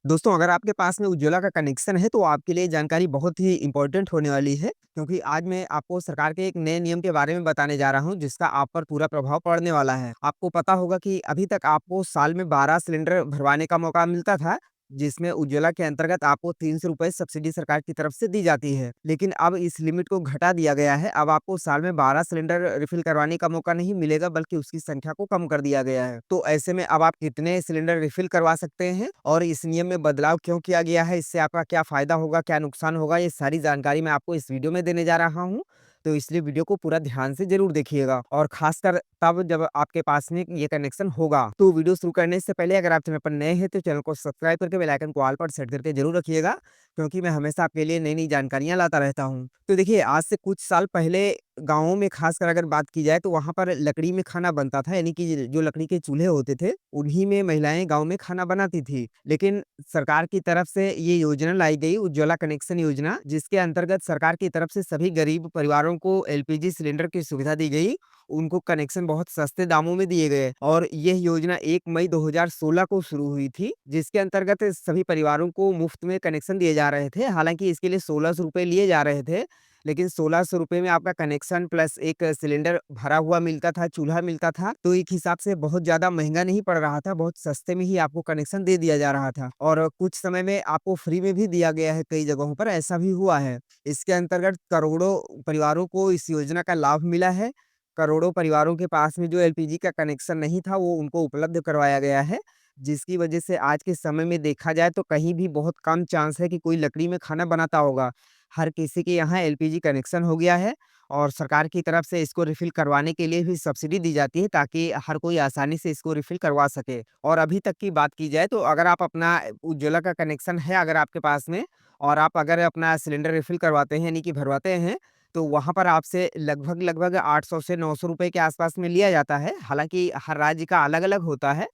दोस्तों, अगर आपके पास में उज्ज्वला का कनेक्शन है, तो आपके लिए जानकारी बहुत ही इम्पोर्टेंट होने वाली है, क्योंकि आज मैं आपको सरकार के एक नए नियम के बारे में बताने जा रहा हूँ, जिसका आप पर पूरा प्रभाव पड़ने वाला है। आपको पता होगा कि अभी तक आपको साल में 12 सिलेंडर भरवाने का मौका मिलता था, जिसमें उज्ज्वला के अंतर्गत आपको ₹300 सब्सिडी सरकार की तरफ से दी जाती है। लेकिन अब इस लिमिट को घटा दिया गया है। अब आपको साल में 12 सिलेंडर रिफ़िल करवाने का मौका नहीं मिलेगा, बल्कि उसकी संख्या को कम कर दिया गया है। तो ऐसे में अब आप कितने सिलेंडर रिफ़िल करवा सकते हैं और इस नियम में बदलाव क्यों किया गया है, इससे आपका क्या फ़ायदा होगा, क्या नुकसान होगा, ये सारी जानकारी मैं आपको इस वीडियो में देने जा रहा हूँ। तो इसलिए वीडियो को पूरा ध्यान से ज़रूर देखिएगा और ख़ासकर तब जब आपके पास में ये कनेक्शन होगा। तो वीडियो शुरू करने से पहले अगर आप चैनल पर नए हैं, तो चैनल को सब्सक्राइब करके बेल आइकन को ऑल पर सेट करके ज़रूर रखिएगा, क्योंकि मैं हमेशा आपके लिए नई-नई जानकारियाँ लाता रहता हूँ। तो देखिए, आज से कुछ साल पहले गाँवों में ख़ासकर अगर बात की जाए, तो वहाँ पर लकड़ी में खाना बनता था, यानी कि जो लकड़ी के चूल्हे होते थे, उन्हीं में महिलाएँ गाँव में खाना बनाती थी। लेकिन सरकार की तरफ से ये योजना लाई गई, उज्ज्वला कनेक्शन योजना, जिसके अंतर्गत सरकार की तरफ से सभी गरीब परिवारों को एलपीजी सिलेंडर की सुविधा दी गई। उनको कनेक्शन बहुत सस्ते दामों में दिए गए और यह योजना 1 मई 2016 को शुरू हुई थी, जिसके अंतर्गत सभी परिवारों को मुफ्त में कनेक्शन दिए जा रहे थे। हालाँकि इसके लिए ₹1600 लिए जा रहे थे, लेकिन ₹1600 में आपका कनेक्शन प्लस एक सिलेंडर भरा हुआ मिलता था, चूल्हा मिलता था, तो एक हिसाब से बहुत ज़्यादा महँगा नहीं पड़ रहा था, बहुत सस्ते में ही आपको कनेक्शन दे दिया जा रहा था और कुछ समय में आपको फ्री में भी दिया गया है, कई जगहों पर ऐसा भी हुआ है। इसके अंतर्गत करोड़ों परिवारों को इस योजना का लाभ मिला है। करोड़ों परिवारों के पास में जो एलपीजी का कनेक्शन नहीं था, वो उनको उपलब्ध करवाया गया है, जिसकी वजह से आज के समय में देखा जाए तो कहीं भी बहुत कम चांस है कि कोई लकड़ी में खाना बनाता होगा। हर किसी के यहाँ एलपीजी कनेक्शन हो गया है और सरकार की तरफ से इसको रिफ़िल करवाने के लिए भी सब्सिडी दी जाती है, ताकि हर कोई आसानी से इसको रिफ़िल करवा सके। और अभी तक की बात की जाए, तो अगर आप अपना उज्ज्वला का कनेक्शन है अगर आपके पास में और आप अगर अपना सिलेंडर रिफ़िल करवाते हैं, यानी कि भरवाते हैं, तो वहाँ पर आपसे लगभग 800 से ₹900 के आसपास में लिया जाता है। हालाँकि हर राज्य का अलग-अलग होता है,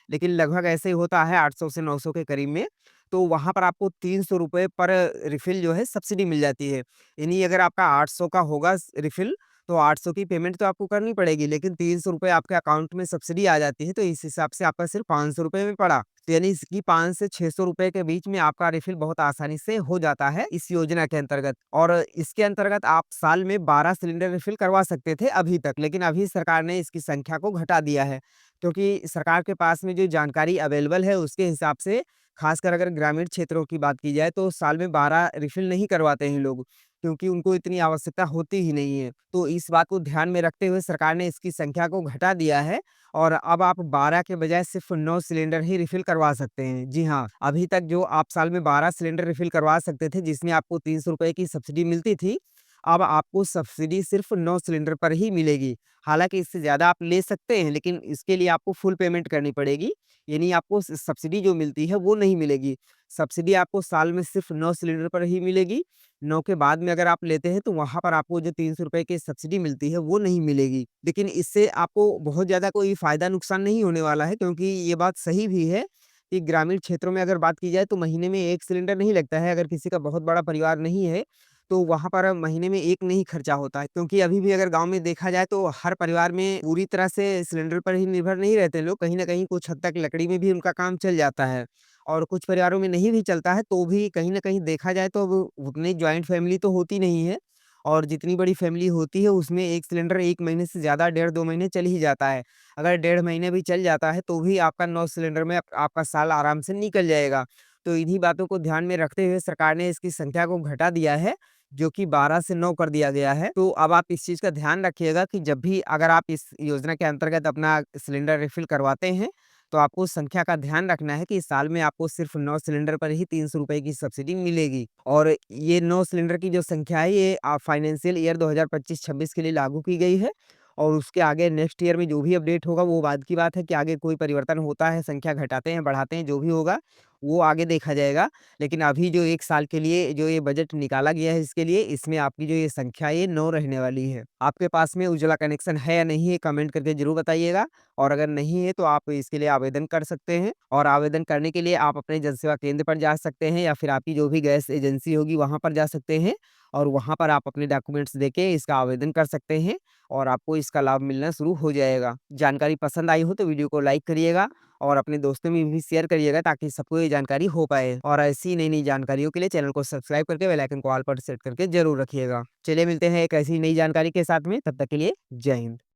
लेकिन लगभग ऐसे ही होता है 800 से 900 के करीब में। तो वहाँ पर आपको ₹300 पर रिफ़िल जो है सब्सिडी मिल जाती है। यानी अगर आपका 800 का होगा रिफ़िल, तो 800 की पेमेंट तो आपको करनी पड़ेगी, लेकिन ₹300 आपके अकाउंट में सब्सिडी आ जाती है, तो इस हिसाब से आपका सिर्फ़ ₹500 में पड़ा। तो यानी इसकी 5 से ₹600 के बीच में आपका रिफ़िल बहुत आसानी से हो जाता है इस योजना के अंतर्गत। और इसके अंतर्गत आप साल में 12 सिलेंडर रिफ़िल करवा सकते थे अभी तक, लेकिन अभी सरकार ने इसकी संख्या को घटा दिया है, क्योंकि सरकार के पास में जो जानकारी अवेलेबल है उसके हिसाब से, खासकर अगर ग्रामीण क्षेत्रों की बात की जाए, तो साल में 12 रिफ़िल नहीं करवाते हैं लोग, क्योंकि उनको इतनी आवश्यकता होती ही नहीं है। तो इस बात को ध्यान में रखते हुए सरकार ने इसकी संख्या को घटा दिया है और अब आप 12 के बजाय सिर्फ़ 9 सिलेंडर ही रिफ़िल करवा सकते हैं। जी हाँ, अभी तक जो आप साल में 12 सिलेंडर रिफ़िल करवा सकते थे, जिसमें आपको ₹300 की सब्सिडी मिलती थी, अब आपको सब्सिडी सिर्फ़ 9 सिलेंडर पर ही मिलेगी। हालाँकि इससे ज़्यादा आप ले सकते हैं, लेकिन इसके लिए आपको फुल पेमेंट करनी पड़ेगी। यानी आपको स सब्सिडी जो मिलती है, वो नहीं मिलेगी। सब्सिडी आपको साल में सिर्फ़ 9 सिलेंडर पर ही मिलेगी। 9 के बाद में अगर आप लेते हैं, तो वहाँ पर आपको जो ₹300 की सब्सिडी मिलती है, वो नहीं मिलेगी। लेकिन इससे आपको बहुत ज़्यादा कोई फ़ायदा नुकसान नहीं होने वाला है, क्योंकि ये बात सही भी है कि ग्रामीण क्षेत्रों में अगर बात की जाए, तो महीने में 1 सिलेंडर नहीं लगता है। अगर किसी का बहुत बड़ा परिवार नहीं है, तो वहाँ पर महीने में 1 नहीं खर्चा होता है, क्योंकि अभी भी अगर गाँव में देखा जाए, तो हर परिवार में पूरी तरह से सिलेंडर पर ही निर्भर नहीं रहते लोग, कहीं न कहीं कुछ हद तक लकड़ी में भी उनका काम चल जाता है। और कुछ परिवारों में नहीं भी चलता है, तो भी कहीं न कहीं देखा जाए, तो अब उतनी जॉइंट फैमिली तो होती नहीं है और जितनी बड़ी फैमिली होती है, उसमें 1 सिलेंडर 1 महीने से ज़्यादा, डेढ़ 2 महीने चल ही जाता है। अगर डेढ़ महीने भी चल जाता है, तो भी आपका 9 सिलेंडर में आपका साल आराम से निकल जाएगा। तो इन्हीं बातों को ध्यान में रखते हुए सरकार ने इसकी संख्या को घटा दिया है, जो कि 12 से 9 कर दिया गया है। तो अब आप इस चीज़ का ध्यान रखिएगा कि जब भी अगर आप इस योजना के अंतर्गत अपना सिलेंडर रिफ़िल करवाते हैं, तो आपको संख्या का ध्यान रखना है कि इस साल में आपको सिर्फ़ 9 सिलेंडर पर ही ₹300 की सब्सिडी मिलेगी और ये 9 सिलेंडर की जो संख्या है, ये फाइनेंशियल ईयर 2025-26 के लिए लागू की गई है और उसके आगे नेक्स्ट ईयर में जो भी अपडेट होगा, वो बाद की बात है कि आगे कोई परिवर्तन होता है, संख्या घटाते हैं, बढ़ाते हैं, जो भी होगा, वो आगे देखा जाएगा। लेकिन अभी जो 1 साल के लिए जो ये बजट निकाला गया है इसके लिए, इसमें आपकी जो ये संख्या है, ये 9 रहने वाली है। आपके पास में उज्ज्वला कनेक्शन है या नहीं है, कमेंट करके ज़रूर बताइएगा और अगर नहीं है, तो आप इसके लिए आवेदन कर सकते हैं और आवेदन करने के लिए आप अपने जनसेवा केंद्र पर जा सकते हैं या फिर आपकी जो भी गैस एजेंसी होगी, वहाँ पर जा सकते हैं और वहाँ पर आप अपने डॉक्यूमेंट्स देके इसका आवेदन कर सकते हैं और आपको इसका लाभ मिलना शुरू हो जाएगा। जानकारी पसंद आई हो, तो वीडियो को लाइक करिएगा और अपने दोस्तों में भी शेयर करिएगा ताकि सबको ये जानकारी हो पाए। और ऐसी नई-नई जानकारियों के लिए चैनल को सब्सक्राइब करके बेल आइकन को ऑल पर सेट करके ज़रूर रखिएगा। चलिए मिलते हैं एक ऐसी नई जानकारी के साथ में, तब तक के लिए जय हिंद।